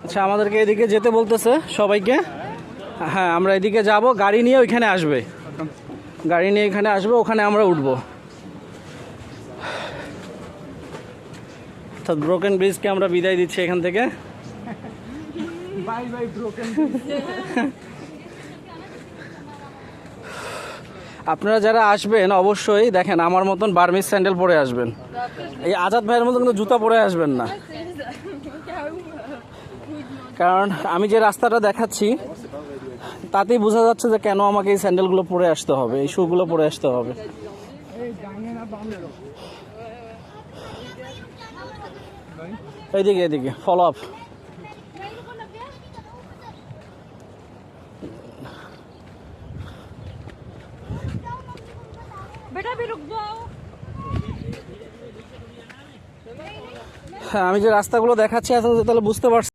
আচ্ছা, আমাদেরকে এদিকে যেতে বলতেছে সবাইকে। হ্যাঁ, আমরা এদিকে যাব, গাড়ি নিয়ে ওইখানে আসবে, গাড়ি নিয়ে এখানে আসবে, ওখানে আমরা উঠবো। অর্থাৎ ব্রোকেন ব্রিজকে আমরা বিদায় দিচ্ছি এখান থেকে। Bye bye broken bridge. আপনারা যারা আসবেন অবশ্যই দেখেন আমার মতন বার্মিজ স্যান্ডেল পরে আসবেন। এই আজাদ ভাইয়ের মতন কিন্তু জুতা পরে আসবেন না, কারণ আমি যে রাস্তাটা দেখাচ্ছি তাতেই বোঝা যাচ্ছে যে কেন আমাকে এই স্যান্ডেলগুলো পরে আসতে হবে, এই শুগুলো পরে আসতে হবে। এইদিকে এদিকে ফলো আপ। হ্যাঁ, আমি যে রাস্তাগুলো দেখাচ্ছি আসলে তাহলে বুঝতে পারছি